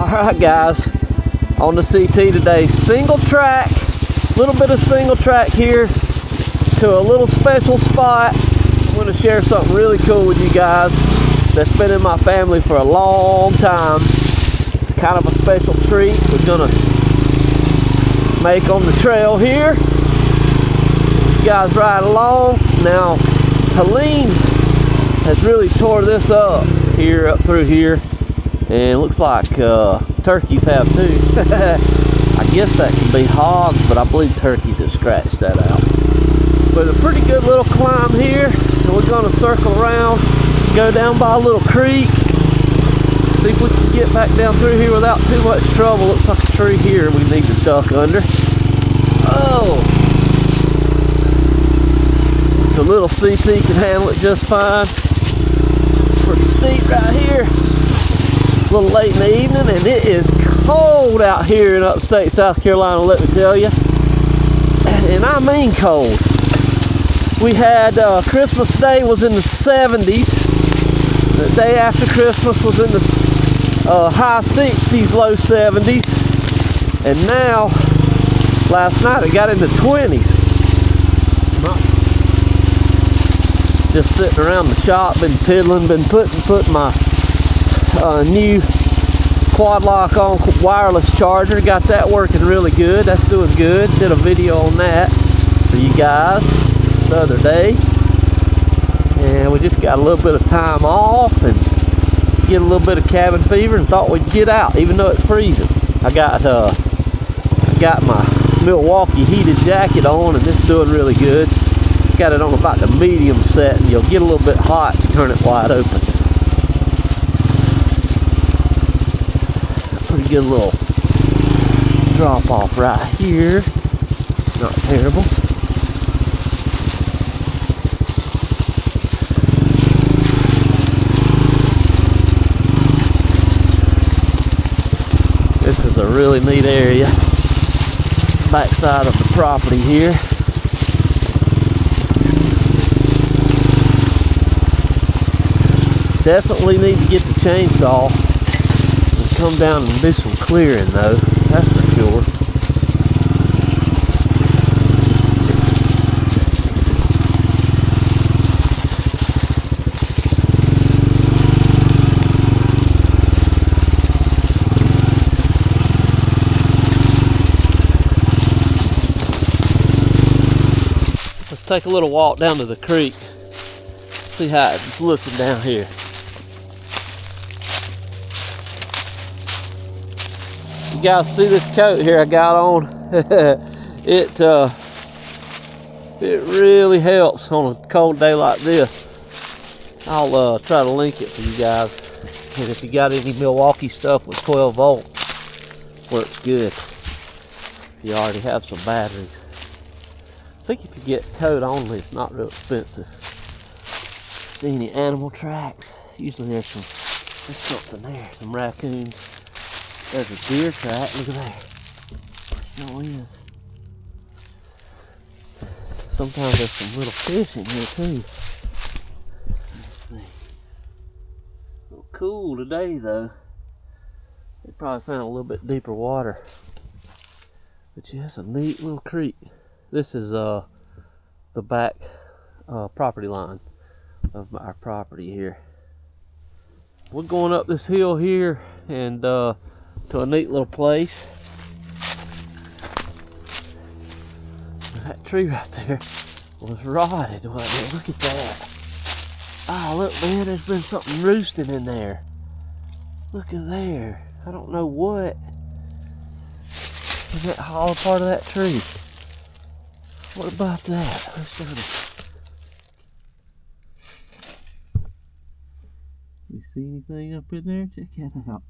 Alright guys, on the CT today, single track, little bit of single track here to a little special spot. I'm going to share something really cool with you guys that's been in my family for a long time. Kind of a special treat we're going to make on the trail here. You guys ride along. Now, Helene has really tore this up here, up through here. And it looks like turkeys have too. I guess that could be hogs, but I believe turkeys have scratched that out. But a pretty good little climb here. And we're going to circle around, go down by a little creek, see if we can get back down through here without too much trouble. Looks like a tree here we need to duck under. Oh! The little CT can handle it just fine. Pretty steep right here. A little late in the evening, and it is cold out here in upstate South Carolina, let me tell you. And I mean cold. We had Christmas Day was in the 70s. The day after Christmas was in the high 60s, low 70s. And now, last night it got in the 20s. Just sitting around the shop, been piddling, been putting my new quad lock on wireless charger. Got that working really good. That's doing good. Did a video on that for you guys the other day. And we just got a little bit of time off and get a little bit of cabin fever and thought we'd get out even though it's freezing. I got my Milwaukee heated jacket on and it's doing really good. Got it on about the medium set and you'll get a little bit hot to turn it wide open. Pretty good little drop off right here. Not terrible. This is a really neat area. Backside of the property here. Definitely need to get the chainsaw and come down and do some clearing though, that's for sure. Let's take a little walk down to the creek, see how it's looking down here. You guys see this coat here I got on? It really helps on a cold day like this. I'll try to link it for you guys. And if you got any Milwaukee stuff with 12 volt, works good. If you already have some batteries. I think if you get coat only, it's not real expensive. See any animal tracks? Usually there's something there, some raccoons. There's a deer track, look at that. Sure is. Sometimes there's some little fish in here too. Let's see. A little cool today though. They probably found a little bit deeper water. But yeah, it's a neat little creek. This is the back property line of our property here. We're going up this hill here and to a neat little place. That tree right there was rotted, wasn't it? Look at that. Ah, look man, there's been something roosting in there. Look at there. I don't know what. Is that hollow part of that tree? What about that? Let's go to... You see anything up in there? Check that out.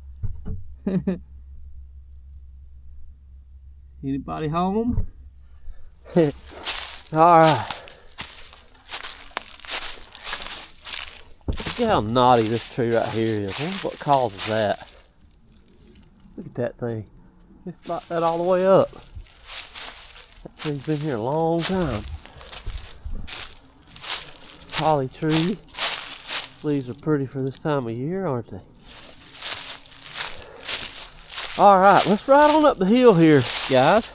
Anybody home? Alright. Look how knotty this tree right here is. I wonder what causes that. Look at that thing. It's like that all the way up. That tree's been here a long time. Holly tree. Leaves are pretty for this time of year, aren't they? All right, let's ride on up the hill here, guys.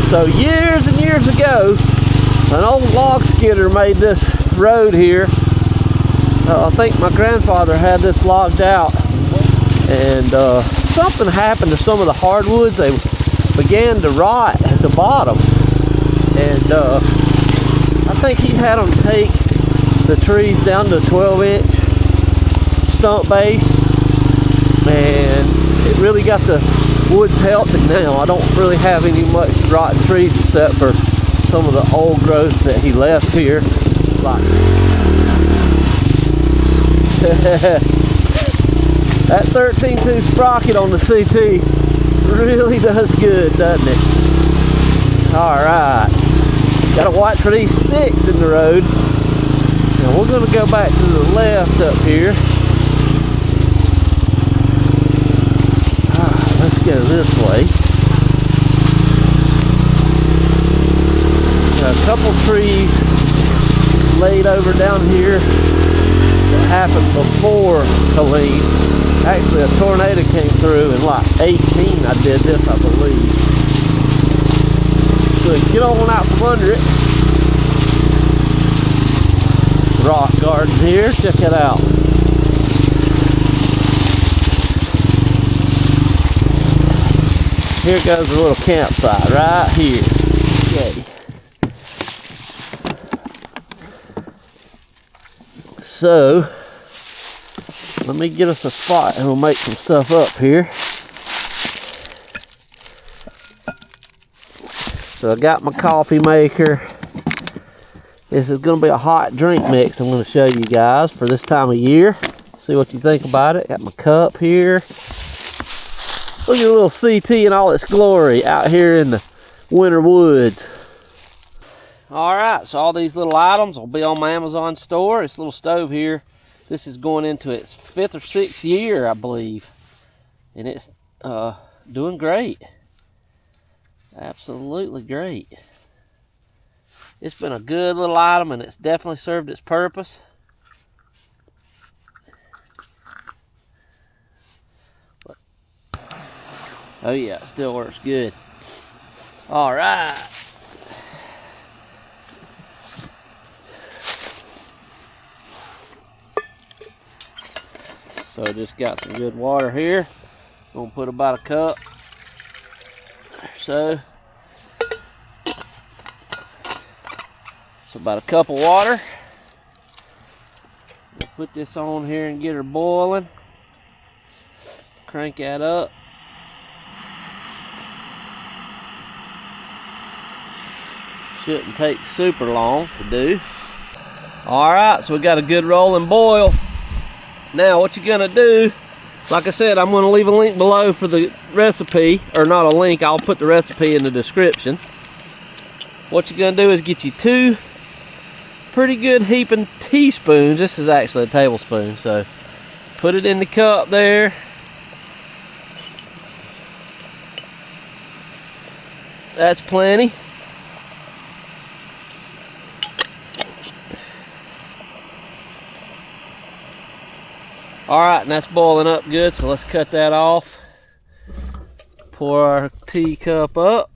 So years and years ago, an old log skidder made this road here. I think my grandfather had this logged out, and something happened to some of the hardwoods. They began to rot at the bottom, and I think he had them take the trees down to 12-inch stump base, and it really got the woods healthy now. I don't really have any much rotten trees except for some of the old growth that he left here. Like that 13-tooth sprocket on the CT really does good, doesn't it? Alright, gotta watch for these sticks in the road. Now we're gonna go back to the left up here. Let's go this way. Got a couple trees laid over down here that happened before Helene. Actually, a tornado came through in like 18. I did this, I believe. So get on out from under it. Rock garden here. Check it out. Here goes a little campsite right here. Okay. So, let me get us a spot and we'll make some stuff up here. So I got my coffee maker. This is going to be a hot drink mix I'm going to show you guys for this time of year. See what you think about it. Got my cup here. Look at the little CT in all its glory out here in the winter woods. Alright, so all these little items will be on my Amazon store. This little stove here, this is going into its 5th or 6th year, I believe. And it's doing great. Absolutely great. It's been a good little item, and it's definitely served its purpose. Oh yeah, it still works good. All right. So just got some good water here. Gonna put about a cup or so. So about a cup of water. We'll put this on here and get her boiling. Crank that up. Shouldn't take super long to do. Alright, so we got a good rolling boil. Now what you're gonna do, like I said, I'm gonna leave a link below for the recipe, or not a link, I'll put the recipe in the description. What you're gonna do is get you 2 pretty good heaping teaspoons. This is actually a tablespoon, so put it in the cup there. That's plenty. Alright, and that's boiling up good, so let's cut that off. Pour our teacup up.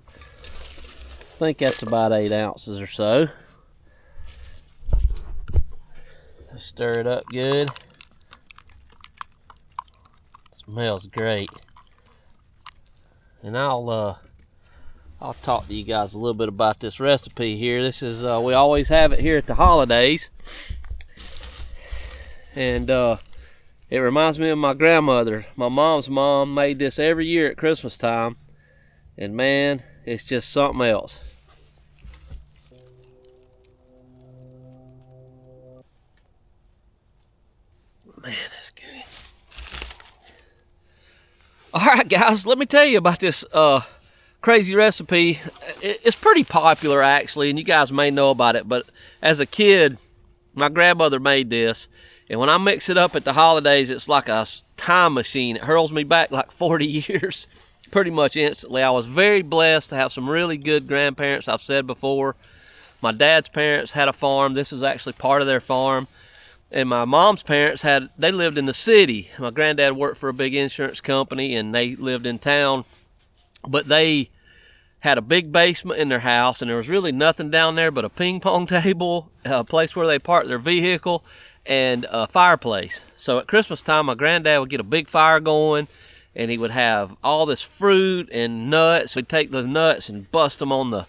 I think that's about 8 ounces or so. Stir it up good. Smells great. And I'll talk to you guys a little bit about this recipe here. This is, we always have it here at the holidays. And it reminds me of my grandmother. My mom's mom made this every year at Christmas time. And man, it's just something else. Man, that's good. All right, guys, let me tell you about this crazy recipe. It's pretty popular, actually, and you guys may know about it, but as a kid, my grandmother made this, and when I mix it up at the holidays, it's like a time machine. It hurls me back like 40 years, pretty much instantly. I was very blessed to have some really good grandparents. I've said before, my dad's parents had a farm. This is actually part of their farm. And my mom's parents they lived in the city. My granddad worked for a big insurance company, and they lived in town. But they had a big basement in their house, and there was really nothing down there but a ping pong table, a place where they parked their vehicle, and a fireplace. So at Christmas time, my granddad would get a big fire going, and he would have all this fruit and nuts. We'd take the nuts and bust them on the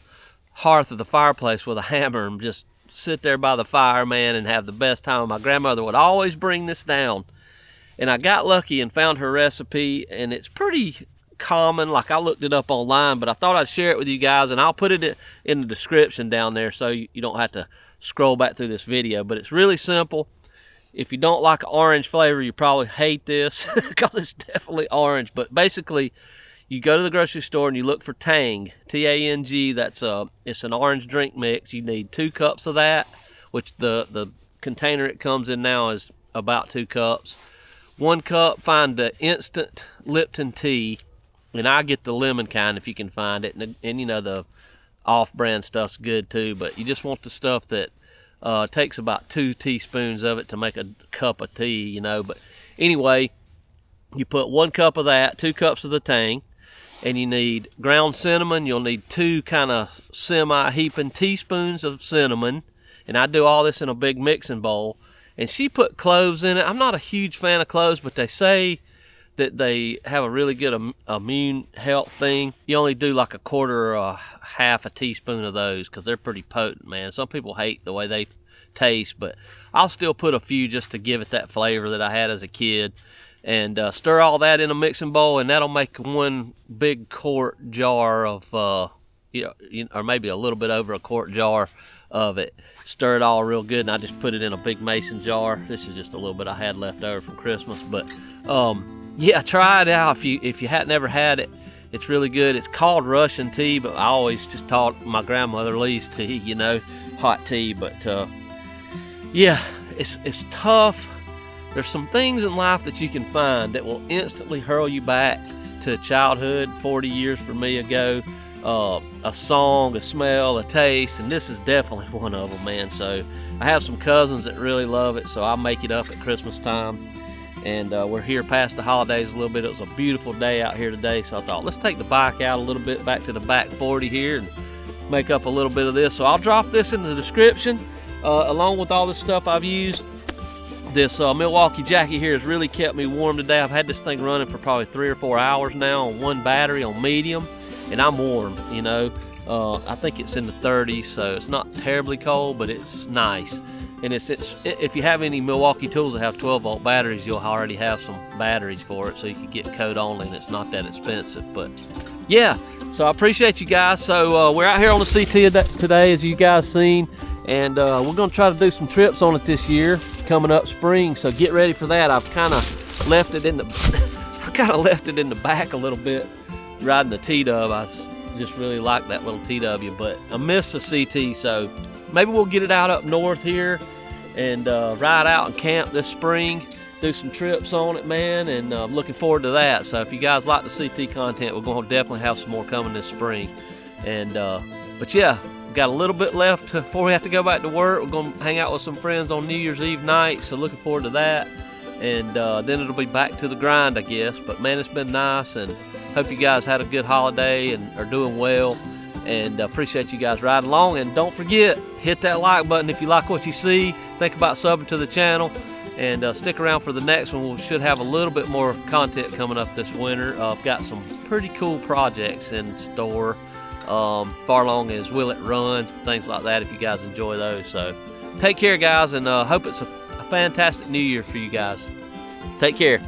hearth of the fireplace with a hammer and just sit there by the fire, man, and have the best time. My grandmother would always bring this down, and I got lucky and found her recipe, and it's pretty common. Like, I looked it up online, but I thought I'd share it with you guys, and I'll put it in the description down there so you don't have to scroll back through this video. But it's really simple. If you don't like orange flavor, you probably hate this because it's definitely orange. But basically, you go to the grocery store and you look for TANG, T-A-N-G. It's an orange drink mix. You need 2 cups of that, which the container it comes in now is about 2 cups. 1 cup, find the instant Lipton tea, and I get the lemon kind if you can find it. And you know, the off-brand stuff's good too, but you just want the stuff that takes about 2 teaspoons of it to make a cup of tea, you know. But anyway, you put 1 cup of that, 2 cups of the TANG, and you need ground cinnamon. You'll need 2 kind of semi-heaping teaspoons of cinnamon. And I do all this in a big mixing bowl. And she put cloves in it. I'm not a huge fan of cloves, but they say that they have a really good immune health thing. You only do like 1/4 or a half a teaspoon of those because they're pretty potent, man. Some people hate the way they taste, but I'll still put a few just to give it that flavor that I had as a kid. And stir all that in a mixing bowl, and that'll make 1 big quart jar of, or maybe a little bit over a quart jar of it. Stir it all real good, and I just put it in a big mason jar. This is just a little bit I had left over from Christmas, but yeah, try it out if you hadn't ever had it. It's really good. It's called Russian tea, but I always just taught my grandmother Lee's tea, you know, hot tea. But yeah, it's tough. There's some things in life that you can find that will instantly hurl you back to childhood, 40 years for me ago. A song, a smell, a taste, and this is definitely one of them, man. So I have some cousins that really love it, so I make it up at Christmas time. And we're here past the holidays a little bit. It was a beautiful day out here today, so I thought, let's take the bike out a little bit back to the back 40 here and make up a little bit of this. So I'll drop this in the description along with all this stuff I've used. This Milwaukee jacket here has really kept me warm today. I've had this thing running for probably 3 or 4 hours now on 1 battery on medium, and I'm warm, you know. I think it's in the 30s, so it's not terribly cold, but it's nice. And if you have any Milwaukee tools that have 12-volt batteries, you'll already have some batteries for it, so you can get code only, and it's not that expensive. But yeah, so I appreciate you guys. So we're out here on the CT today, as you guys seen, and we're going to try to do some trips on it this year, coming up spring. So get ready for that. I've kind of left it in the back a little bit, riding the T-Dub. I just really like that little TW, but I miss the CT, so maybe we'll get it out up north here and ride out and camp this spring, do some trips on it, man, and I'm looking forward to that. So if you guys like the CT content, we're going to definitely have some more coming this spring. And but yeah, got a little bit left before we have to go back to work. We're going to hang out with some friends on New Year's Eve night, so looking forward to that. And then it'll be back to the grind, I guess. But man, it's been nice, and hope you guys had a good holiday and are doing well. And appreciate you guys riding along. And don't forget, hit that like button if you like what you see. Think about subbing to the channel, and stick around for the next one. We should have a little bit more content coming up this winter. I've got some pretty cool projects in store, far along as Will It Runs, things like that, if you guys enjoy those. So take care, guys, and hope it's a fantastic new year for you guys. Take care.